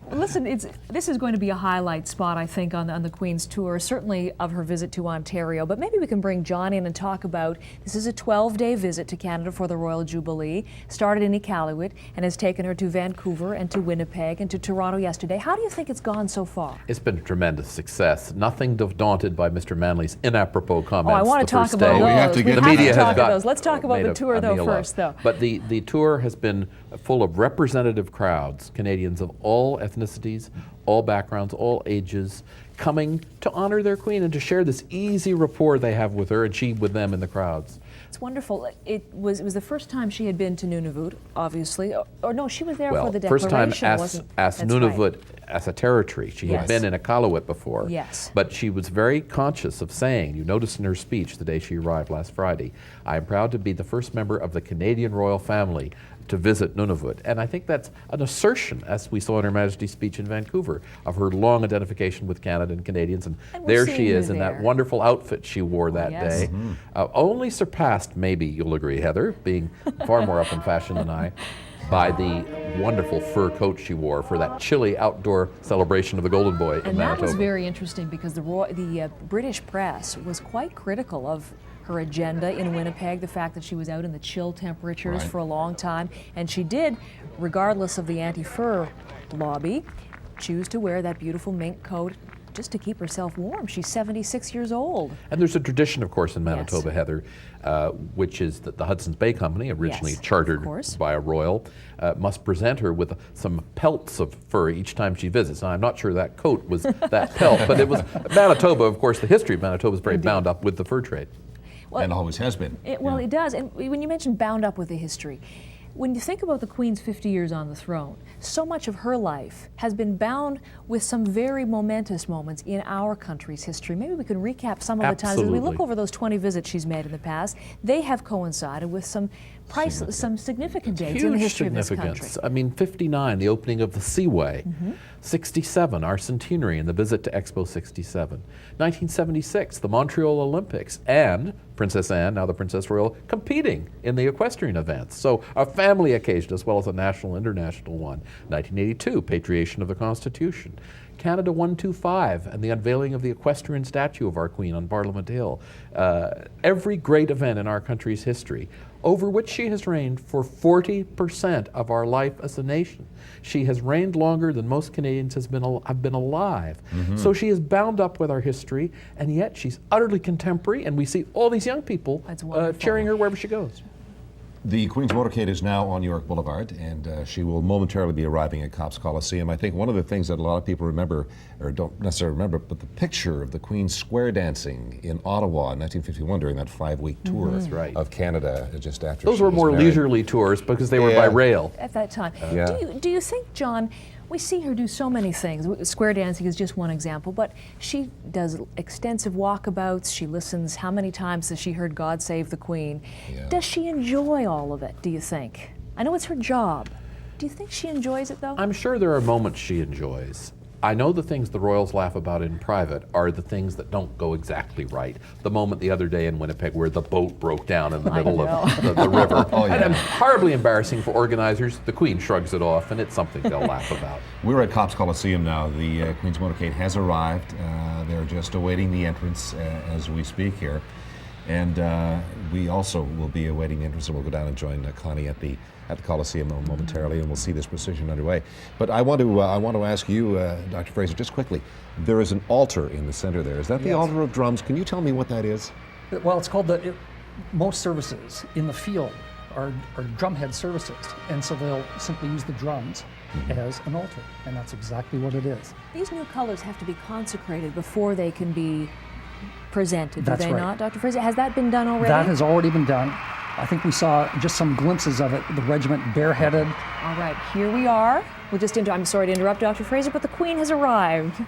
Listen, this is going to be a highlight spot, I think, on the Queen's tour, certainly of her visit to Ontario. But maybe we can bring John in and talk about, this is a 12-day visit to Canada for the Royal Jubilee, started in Iqaluit and has taken her to Vancouver and to Winnipeg and to Toronto yesterday. How do you think it's gone so far? It's been a tremendous success. Nothing daunted by Mr. Manley's inapropos comments. Oh, I want to talk about those. The media has got those. Let's talk about the tour, though, first, though. But the tour has been full of representative crowds, Canadians of all ethnicities, all backgrounds, all ages, coming to honor their Queen and to share this easy rapport they have with her and she with them in the crowds. It's wonderful. It was the first time she had been to Nunavut, obviously. Or no, she was there for the declaration. First time as Nunavut as a territory. She had been in Iqaluit before. Yes. But she was very conscious of saying, you noticed in her speech the day she arrived last Friday, I am proud to be the first member of the Canadian royal family to visit Nunavut. And I think that's an assertion, as we saw in Her Majesty's speech in Vancouver, of her long identification with Canada and Canadians. And there she is in that wonderful outfit she wore that day. Only surpassed, maybe you'll agree, Heather, being far more up in fashion than I, by the wonderful fur coat she wore for that chilly outdoor celebration of the Golden Boy in Manitoba. And that was very interesting because the British press was quite critical of her agenda in Winnipeg, the fact that she was out in the chill temperatures for a long time, and she did, regardless of the anti-fur lobby, choose to wear that beautiful mink coat just to keep herself warm. She's 76 years old. And there's a tradition, of course, in Manitoba, Heather, which is that the Hudson's Bay Company, originally chartered by a royal, must present her with some pelts of fur each time she visits. Now, I'm not sure that coat was that pelt, but it was Manitoba, of course, the history of Manitoba is very bound up with the fur trade. Well, and always has been. It does. And when you mention bound up with the history, when you think about the Queen's 50 years on the throne, so much of her life has been bound with some very momentous moments in our country's history. Maybe we can recap some of the times as we look over those 20 visits she's made in the past. They have coincided with some significant dates in the history of this country. I mean, 59, the opening of the Seaway. 67, our centenary and the visit to Expo 67. 1976, the Montreal Olympics, and Princess Anne, now the Princess Royal, competing in the equestrian events. So a family occasion as well as a national international one. 1982, patriation of the Constitution. Canada 125 and the unveiling of the equestrian statue of our Queen on Parliament Hill. Every great event in our country's history, over which she has reigned for 40% of our life as a nation. She has reigned longer than most Canadians have been alive. So she is bound up with our history, and yet she's utterly contemporary, and we see all these young people cheering her wherever she goes. The Queen's motorcade is now on York Boulevard, and she will momentarily be arriving at Copps Coliseum. I think one of the things that a lot of people remember, or don't necessarily remember, but the picture of the Queen square dancing in Ottawa in 1951 during that 5-week tour of Canada just after those were more leisurely tours because they were by rail. At that time. Do you think, John, we see her do so many things. Square dancing is just one example, but she does extensive walkabouts. She listens. How many times has she heard God Save the Queen? Does she enjoy all of it, do you think? I know it's her job. Do you think she enjoys it, though? I'm sure there are moments she enjoys. I know the things the Royals laugh about in private are the things that don't go exactly right. The moment the other day in Winnipeg where the boat broke down in the middle of the river. And horribly embarrassing for organizers. The Queen shrugs it off, and it's something they'll laugh about. We're at Copps Coliseum now. The Queen's motorcade has arrived. They're just awaiting the entrance as we speak here. And we also will be awaiting the entrance, and we'll go down and join Connie at the Coliseum momentarily, and we'll see this procession underway. But I want to ask you, Dr. Fraser, just quickly. There is an altar in the center there. Is that the altar of drums? Can you tell me what that is? Well, it's called most services in the field are drumhead services, and so they'll simply use the drums as an altar, and that's exactly what it is. These new colors have to be consecrated before they can be presented, do they not, Dr. Fraser? Has that been done already? That has already been done. I think we saw just some glimpses of it, the regiment bareheaded. All right, here we are. We'll just I'm sorry to interrupt, Dr. Fraser, but the Queen has arrived.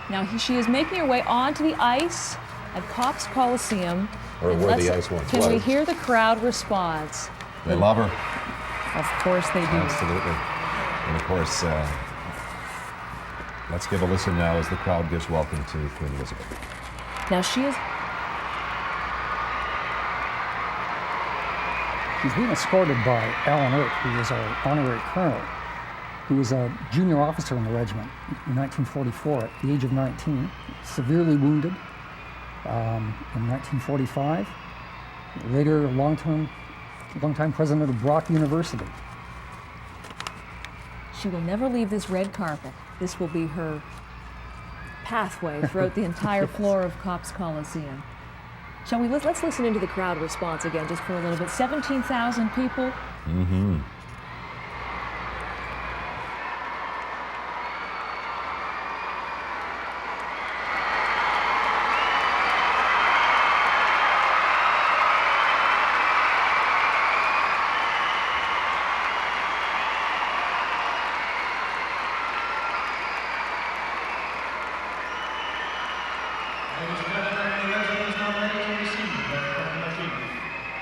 Now she is making her way onto the ice at Copps Coliseum. Or where the ice once was. Can we hear the crowd response? They love her. Of course they do. Absolutely. And of course, let's give a listen now as the crowd gives welcome to Queen Elizabeth. Now she's being escorted by Alan Earp, who is our honorary colonel. who was a junior officer in the regiment in 1944 at the age of 19, severely wounded in 1945. Later, longtime president of Brock University. She will never leave this red carpet. This will be her pathway throughout the entire floor of Copps Coliseum. Shall we, let's listen into the crowd response again just for a little bit. 17,000 people. Mm-hmm.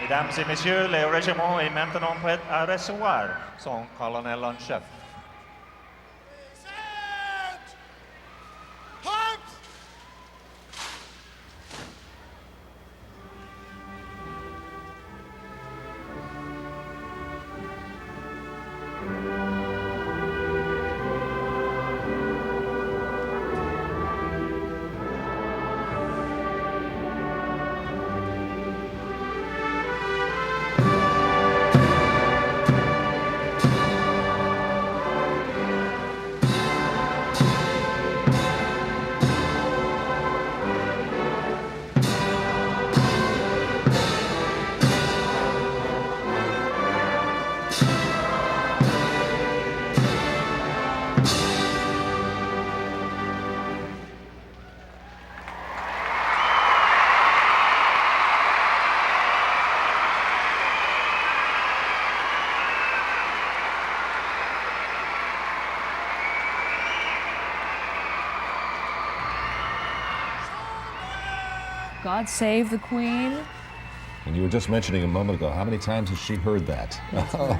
Mesdames et messieurs, le régiment est maintenant prêt à recevoir son colonel en chef. God save the Queen. And you were just mentioning a moment ago, how many times has she heard that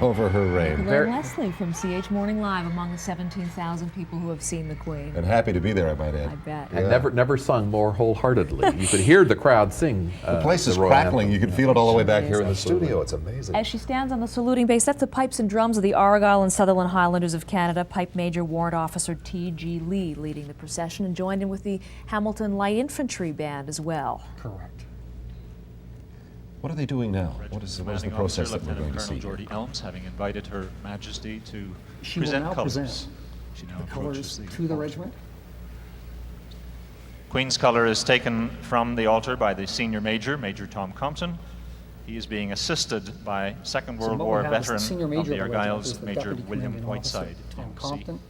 over her reign? Glenn Leslie from CH Morning Live among the 17,000 people who have seen the Queen. And happy to be there, I might add. I bet. And never sung more wholeheartedly. You could hear the crowd sing. The place is Royal crackling. Anthem. You can feel it all the way back It here is. in the Absolutely. studio. It's amazing. As she stands on the saluting base, that's the pipes and drums of the Argyll and Sutherland Highlanders of Canada. Pipe Major Warrant Officer T.G. Lee leading the procession and joined in with the Hamilton Light Infantry Band as well. Correct. What are they doing now? What is the Commanding process Officer, that we're going to see Lieutenant here? Colonel Jordy Elms, having invited Her Majesty to She will present now colors. present She now the approaches colors to the altar. regiment. Queen's color is taken from the altar by the senior major, Major Tom Compton. He is being assisted by Second World So what War we have is veteran senior of major the of regiment Argylls, is the Major Deputy William Commanding Officer, Whiteside, Tom MC. Compton.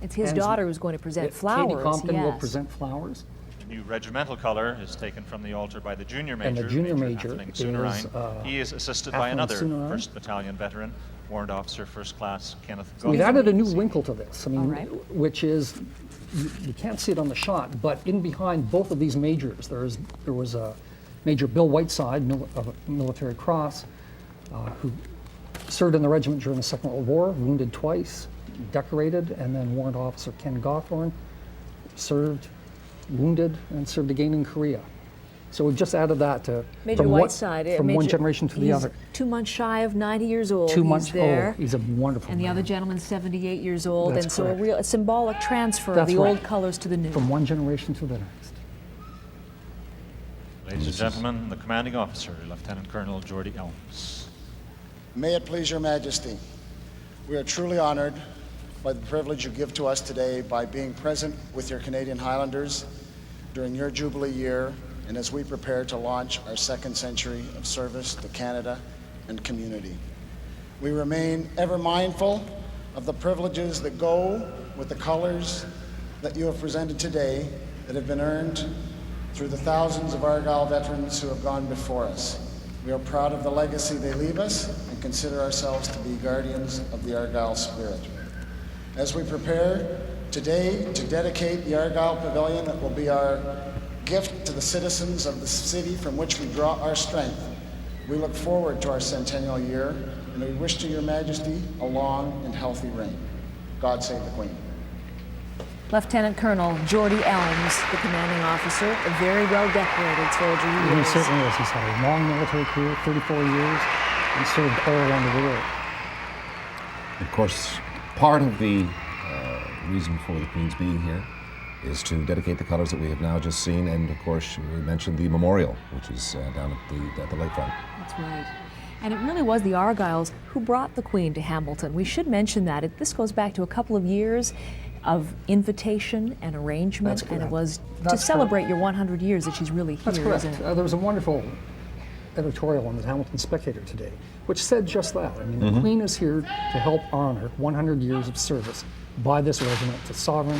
It's his And daughter who's going to present Katie flowers. Compton will yes. present flowers. The new regimental color is taken from the altar by the junior major, And the junior major Atheling is, Sunarine. He is assisted by Atheling another Sunarine. 1st Battalion veteran, Warrant Officer First Class Kenneth We've Godfrey. added a new wrinkle to this, I mean, All right. which is, you can't see it on the shot, but in behind both of these majors, there was a Major Bill Whiteside of a Military Cross, who served in the regiment during the Second World War, wounded twice, decorated, and then Warrant Officer Ken Gawthorne served, wounded, and served again in Korea. So we've just added that to Major from Whiteside. from one Major- generation to the he's other. 2 months shy of 90 years old. 2 He's months there. old. He's a wonderful And the man. other gentleman's 78 years old. That's and so correct. a symbolic transfer That's of the right. old colors to the new. From one generation to the next. Ladies and gentlemen, the commanding officer, Lieutenant Colonel Jordy Elms. May it please your majesty, we are truly honored by the privilege you give to us today by being present with your Canadian Highlanders during your Jubilee year and as we prepare to launch our second century of service to Canada and community. We remain ever mindful of the privileges that go with the colors that you have presented today that have been earned through the thousands of Argyll veterans who have gone before us. We are proud of the legacy they leave us and consider ourselves to be guardians of the Argyll spirit. As we prepare today to dedicate the Argyll Pavilion that will be our gift to the citizens of the city from which we draw our strength, we look forward to our centennial year and we wish to your majesty a long and healthy reign. God save the Queen. Lieutenant Colonel Jordy Elms, the commanding officer, a very well-decorated soldier he He is. certainly is. He's had a long military career, 34 years, and served all around the world. Of course, part of the reason for the Queen's being here is to dedicate the colors that we have now just seen, and of course we mentioned the memorial, which is down at the lakefront. That's right. And it really was the Argylls who brought the Queen to Hamilton. We should mention that. This goes back to a couple of years of invitation and arrangement, That's and it correct. was That's to celebrate your 100 years that she's really here, That's correct. isn't it? There was a wonderful editorial in the Hamilton Spectator today, which said just that. I mean, the Queen is here to help honor 100 years of service by this regiment to sovereign,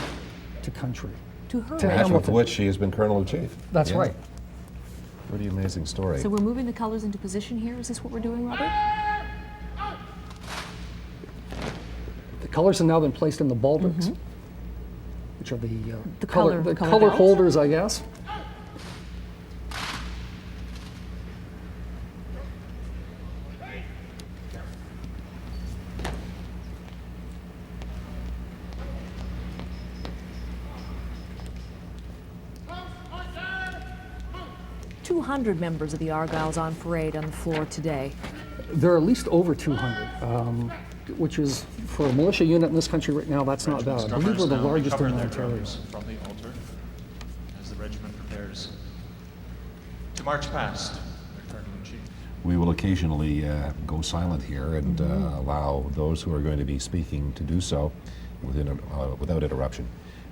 to country. To her. To After Hamilton. which she has been Colonel of Chief. That's Yeah. right. Pretty amazing story. So we're moving the colors into position here. Is this what we're doing, Robert? The colors have now been placed in the baldricks, which are the color color belts. holders, I guess. 200 members of the Argylls on parade on the floor today. There are at least over 200, which is, for a militia unit in this country right now, that's not bad. I believe we're the Now largest recover in their Ontario. drums from the altar as the regiment prepares to march past their Colonel-in-Chief. We will occasionally go silent here and allow those who are going to be speaking to do so without interruption.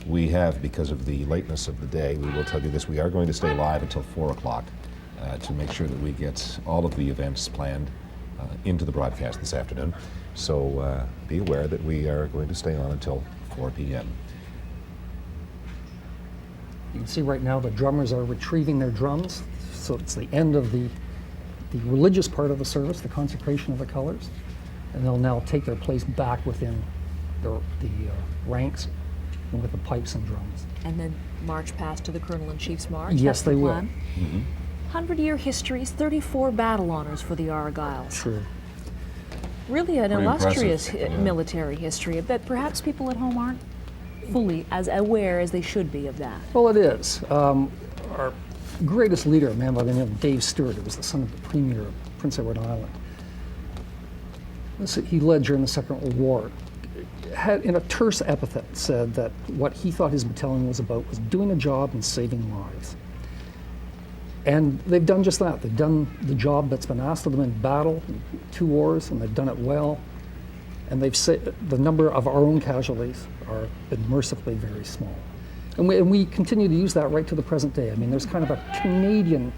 We have, because of the lateness of the day, we will tell you this, we are going to stay live until 4 o'clock to make sure that we get all of the events planned into the broadcast this afternoon. So be aware that we are going to stay on until 4 p.m. You can see right now the drummers are retrieving their drums, so it's the end of the religious part of the service, the consecration of the colors, and they'll now take their place back within the ranks and with the pipes and drums. And then march past to the Colonel-in-Chief's march. Yes, That's the they will. plan. 100-year histories, 34 battle honors for the Argylls. True. Really an Pretty illustrious impressive, yeah. military history that perhaps people at home aren't fully as aware as they should be of that. Well, it is. Our greatest leader, a man by the name of Dave Stewart, who was the son of the Premier of Prince Edward Island. He led during the Second World War. Had, in a terse epithet, said that what he thought his battalion was about was doing a job and saving lives. And they've done just that. They've done the job that's been asked of them in battle, 2 wars, and they've done it well. And they've the number of our own casualties are been mercifully very small. And we continue to use that right to the present day. I mean, there's kind of a Canadian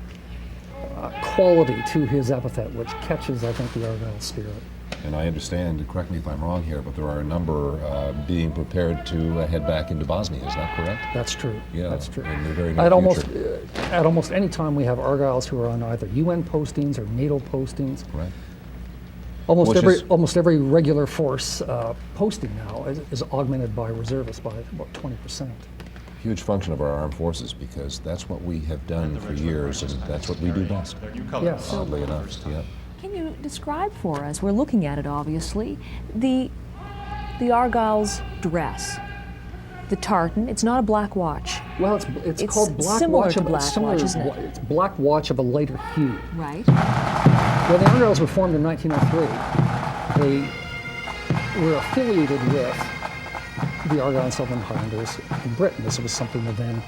quality to his epithet, which catches, I think, the Argyle spirit. And I understand, correct me if I'm wrong here, but there are a number being prepared to head back into Bosnia. Is that correct? That's true. Yeah, That's true. in the very near At at almost any time, we have Argylls who are on either UN postings or NATO postings. Right. Almost every regular force posting now is augmented by reservists by about 20%. Huge function of our armed forces, because that's what we have done for years, and that's what we do best. Their new colors. Yes. Oddly enough, yeah. Can you describe for us, we're looking at it obviously, the Argylls' dress? The tartan, it's not a black watch, Well, it's called black similar watch. to Of, black similar, watch, isn't it? It's black watch of a lighter hue. right? When the Argylls were formed in 1903, they were affiliated with the Argyll and Southern Highlanders in Britain. This was something that then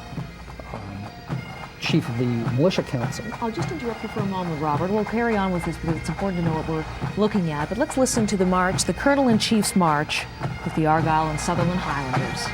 chief of the militia council. I'll just interrupt you for a moment, Robert. We'll carry on with this because it's important to know what we're looking at. But let's listen to the march, the Colonel-in-Chief's march with the Argyll and Sutherland Highlanders.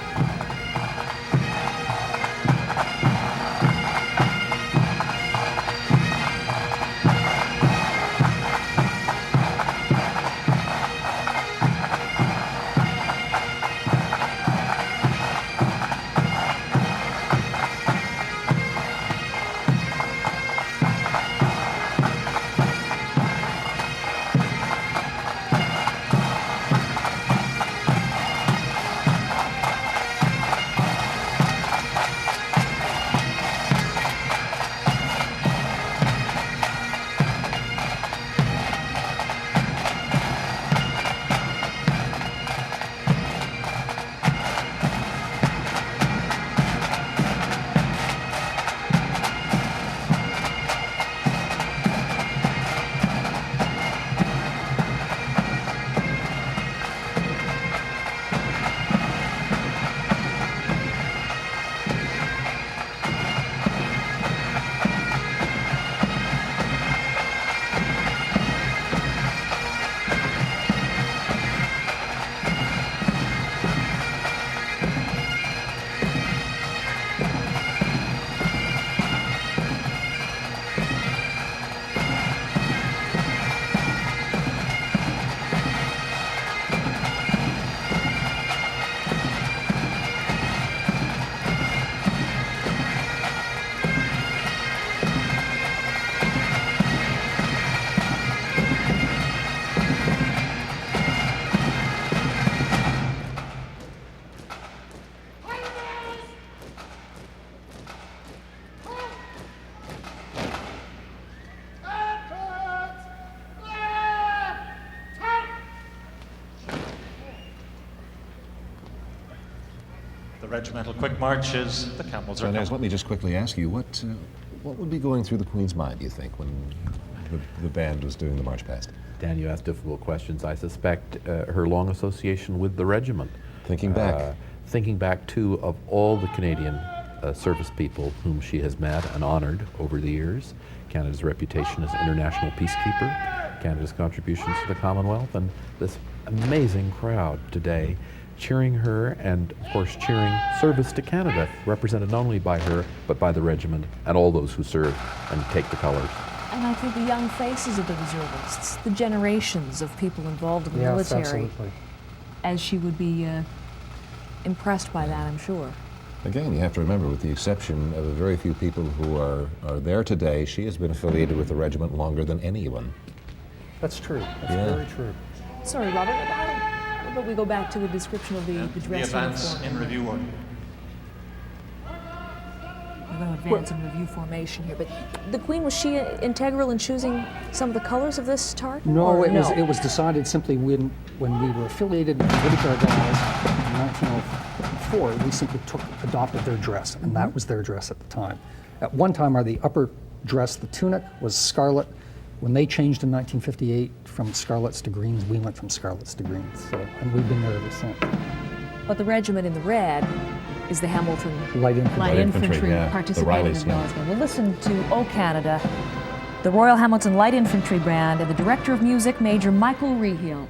The regimental quick march is the camels are Inez, coming. let me just quickly ask you, what would be going through the Queen's mind, do you think, when the band was doing the march past? Dan, you ask difficult questions. I suspect her long association with the regiment. Thinking back. Thinking back, too, of all the Canadian service people whom she has met and honored over the years, Canada's reputation as international peacekeeper, Canada's contributions to the Commonwealth, and this amazing crowd today cheering her and, of course, cheering service to Canada, represented not only by her, but by the regiment and all those who serve and take the colors. And I think the young faces of the reservists, the generations of people involved in the Yes, military, absolutely. as she would be impressed by that, I'm sure. Again, you have to remember, with the exception of a very few people who are there today, she has been affiliated with the regiment longer than anyone. That's true. That's Yeah. very true. Sorry, Robert, how about we go back to the description of the The dress advance uniform? in review order. We're going to advance in review formation here, but the Queen, was she integral in choosing some of the colors of this tartan? No, or it was decided simply when we were affiliated with Whitaker guys in 1904, we simply adopted their dress, and that was their dress at the time. At one time, the upper dress, the tunic, was scarlet. When they changed in 1958 from scarlets to greens, we went from scarlets to greens. So, and we've been there ever since. But the regiment in the red is the Hamilton Light Infantry. Light Infantry yeah. The participating Rileys, as well yeah. as well. We'll listen to O Canada, the Royal Hamilton Light Infantry Band, and the Director of Music, Major Michael Rehill.